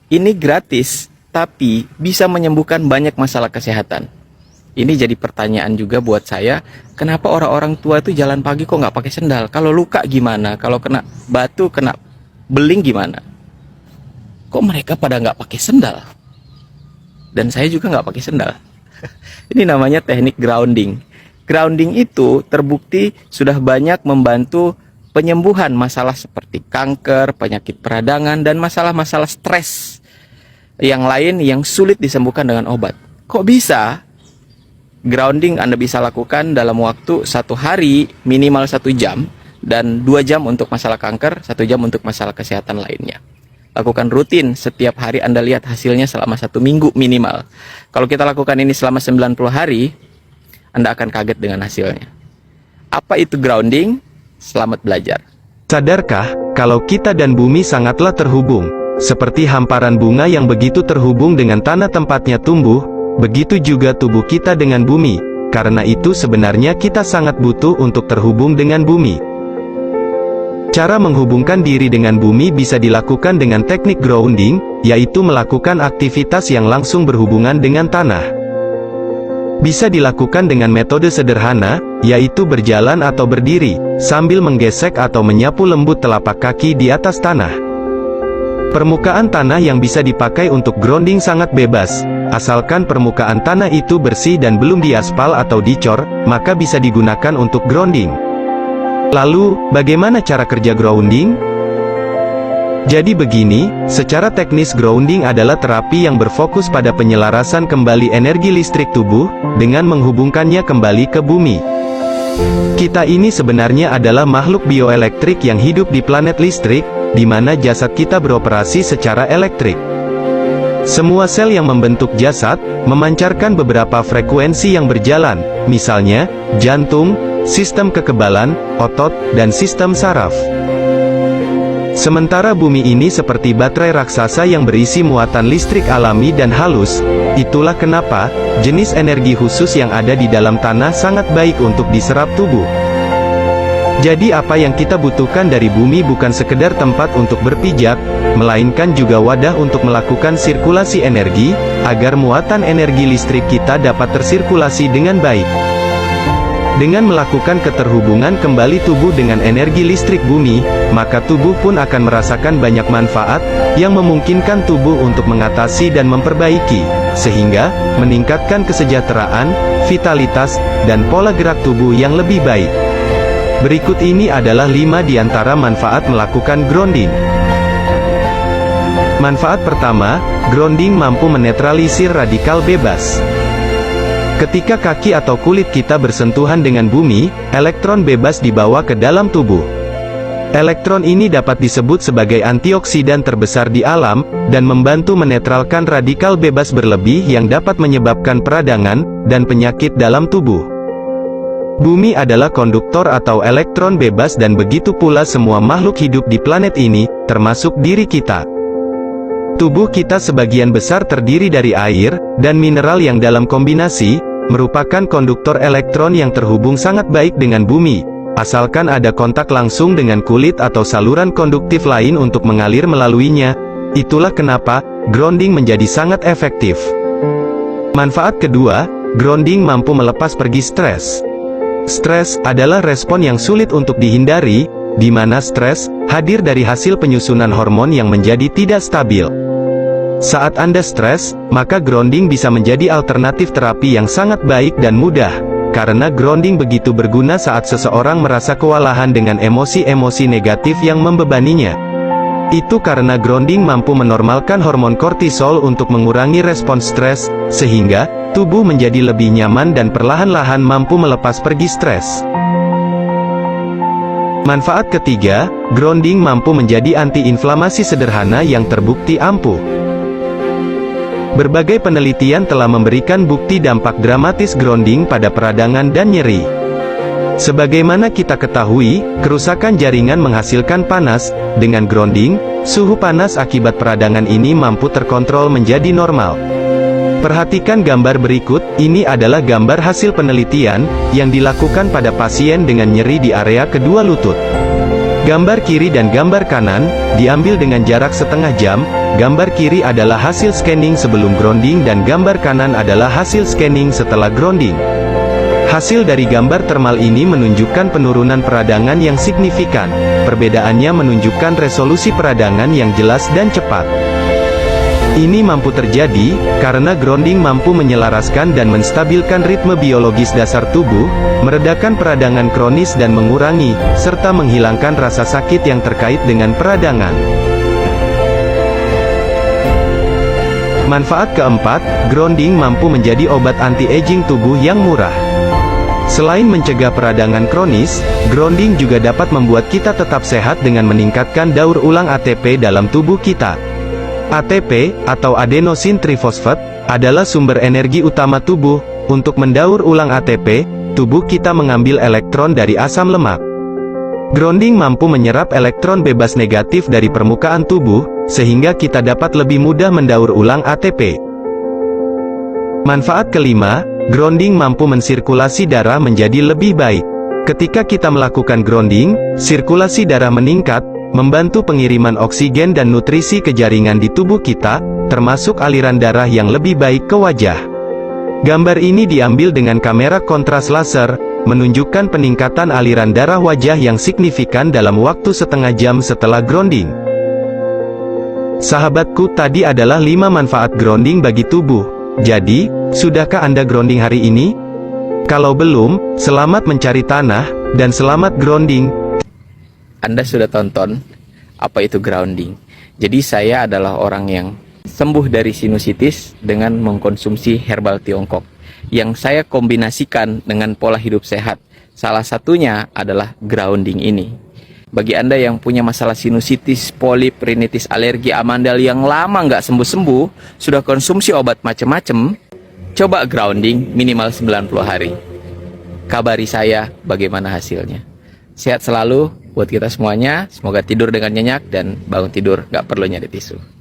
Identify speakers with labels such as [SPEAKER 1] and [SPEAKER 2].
[SPEAKER 1] Ini gratis, tapi bisa menyembuhkan banyak masalah kesehatan. Ini jadi pertanyaan juga buat saya, kenapa orang-orang tua itu jalan pagi kok nggak pakai sendal? Kalau luka gimana? Kalau kena batu, kena beling gimana? Kok mereka pada nggak pakai sendal? Dan saya juga nggak pakai sendal. Ini namanya teknik grounding. Grounding itu terbukti sudah banyak membantu penyembuhan masalah seperti kanker, penyakit peradangan, dan masalah-masalah stres yang lain yang sulit disembuhkan dengan obat. Kok bisa? Grounding Anda bisa lakukan dalam waktu 1 hari minimal 1 jam, dan 2 jam untuk masalah kanker, 1 jam untuk masalah kesehatan lainnya. Lakukan rutin setiap hari, Anda lihat hasilnya selama 1 minggu minimal. Kalau kita lakukan ini selama 90 hari, Anda akan kaget dengan hasilnya. Apa itu grounding? Selamat belajar.
[SPEAKER 2] Sadarkah, kalau kita dan bumi sangatlah terhubung? Seperti hamparan bunga yang begitu terhubung dengan tanah tempatnya tumbuh, begitu juga tubuh kita dengan bumi. Karena itu sebenarnya kita sangat butuh untuk terhubung dengan bumi. Cara menghubungkan diri dengan bumi bisa dilakukan dengan teknik grounding, yaitu melakukan aktivitas yang langsung berhubungan dengan tanah. Bisa dilakukan dengan metode sederhana, yaitu berjalan atau berdiri, sambil menggesek atau menyapu lembut telapak kaki di atas tanah. Permukaan tanah yang bisa dipakai untuk grounding sangat bebas, asalkan permukaan tanah itu bersih dan belum diaspal atau dicor, maka bisa digunakan untuk grounding. Lalu, bagaimana cara kerja grounding? Jadi begini, secara teknis grounding adalah terapi yang berfokus pada penyelarasan kembali energi listrik tubuh, dengan menghubungkannya kembali ke bumi. Kita ini sebenarnya adalah makhluk bioelektrik yang hidup di planet listrik, di mana jasad kita beroperasi secara elektrik. Semua sel yang membentuk jasad, memancarkan beberapa frekuensi yang berjalan, misalnya, jantung, sistem kekebalan, otot, dan sistem saraf. Sementara bumi ini seperti baterai raksasa yang berisi muatan listrik alami dan halus. Itulah kenapa, jenis energi khusus yang ada di dalam tanah sangat baik untuk diserap tubuh. Jadi apa yang kita butuhkan dari bumi bukan sekedar tempat untuk berpijak, melainkan juga wadah untuk melakukan sirkulasi energi, agar muatan energi listrik kita dapat tersirkulasi dengan baik. Dengan melakukan keterhubungan kembali tubuh dengan energi listrik bumi, maka tubuh pun akan merasakan banyak manfaat, yang memungkinkan tubuh untuk mengatasi dan memperbaiki, sehingga, meningkatkan kesejahteraan, vitalitas, dan pola gerak tubuh yang lebih baik. Berikut ini adalah 5 di antara manfaat melakukan grounding. Manfaat pertama, grounding mampu menetralisir radikal bebas. Ketika kaki atau kulit kita bersentuhan dengan bumi, elektron bebas dibawa ke dalam tubuh. Elektron ini dapat disebut sebagai antioksidan terbesar di alam, dan membantu menetralkan radikal bebas berlebih yang dapat menyebabkan peradangan, dan penyakit dalam tubuh. Bumi adalah konduktor atau elektron bebas dan begitu pula semua makhluk hidup di planet ini, termasuk diri kita. Tubuh kita sebagian besar terdiri dari air, dan mineral yang dalam kombinasi, merupakan konduktor elektron yang terhubung sangat baik dengan bumi, asalkan ada kontak langsung dengan kulit atau saluran konduktif lain untuk mengalir melaluinya. Itulah kenapa, grounding menjadi sangat efektif. Manfaat kedua, grounding mampu melepas pergi stres. Stres adalah respon yang sulit untuk dihindari, di mana stres hadir dari hasil penyusunan hormon yang menjadi tidak stabil. Saat Anda stres, maka grounding bisa menjadi alternatif terapi yang sangat baik dan mudah, karena grounding begitu berguna saat seseorang merasa kewalahan dengan emosi-emosi negatif yang membebaninya. Itu karena grounding mampu menormalkan hormon kortisol untuk mengurangi respons stres, sehingga tubuh menjadi lebih nyaman dan perlahan-lahan mampu melepas pergi stres. Manfaat ketiga, grounding mampu menjadi anti-inflamasi sederhana yang terbukti ampuh. Berbagai penelitian telah memberikan bukti dampak dramatis grounding pada peradangan dan nyeri. Sebagaimana kita ketahui, kerusakan jaringan menghasilkan panas. Dengan grounding, suhu panas akibat peradangan ini mampu terkontrol menjadi normal. Perhatikan gambar berikut, ini adalah gambar hasil penelitian, yang dilakukan pada pasien dengan nyeri di area kedua lutut. Gambar kiri dan gambar kanan, diambil dengan jarak setengah jam, gambar kiri adalah hasil scanning sebelum grounding dan gambar kanan adalah hasil scanning setelah grounding. Hasil dari gambar thermal ini menunjukkan penurunan peradangan yang signifikan. Perbedaannya menunjukkan resolusi peradangan yang jelas dan cepat. Ini mampu terjadi, karena grounding mampu menyelaraskan dan menstabilkan ritme biologis dasar tubuh, meredakan peradangan kronis dan mengurangi, serta menghilangkan rasa sakit yang terkait dengan peradangan. Manfaat keempat, grounding mampu menjadi obat anti-aging tubuh yang murah. Selain mencegah peradangan kronis, grounding juga dapat membuat kita tetap sehat dengan meningkatkan daur ulang ATP dalam tubuh kita. ATP, atau adenosin trifosfat, adalah sumber energi utama tubuh. Untuk mendaur ulang ATP, tubuh kita mengambil elektron dari asam lemak. Grounding mampu menyerap elektron bebas negatif dari permukaan tubuh, sehingga kita dapat lebih mudah mendaur ulang ATP. Manfaat kelima, grounding mampu mensirkulasi darah menjadi lebih baik. Ketika kita melakukan grounding, sirkulasi darah meningkat, membantu pengiriman oksigen dan nutrisi ke jaringan di tubuh kita, termasuk aliran darah yang lebih baik ke wajah. Gambar ini diambil dengan kamera kontras laser, menunjukkan peningkatan aliran darah wajah yang signifikan dalam waktu setengah jam setelah grounding. Sahabatku, tadi adalah 5 manfaat grounding bagi tubuh. Jadi, sudahkah Anda grounding hari ini? Kalau belum, selamat mencari tanah, dan selamat grounding.
[SPEAKER 1] Anda sudah tonton apa itu grounding. Jadi saya adalah orang yang sembuh dari sinusitis dengan mengkonsumsi herbal Tiongkok yang saya kombinasikan dengan pola hidup sehat. Salah satunya adalah grounding ini. Bagi Anda yang punya masalah sinusitis, polip, rinitis, alergi, amandal yang lama nggak sembuh-sembuh, sudah konsumsi obat macam-macam, coba grounding minimal 90 hari. Kabari saya bagaimana hasilnya. Sehat selalu buat kita semuanya. Semoga tidur dengan nyenyak dan bangun tidur gak perlu nyari tisu.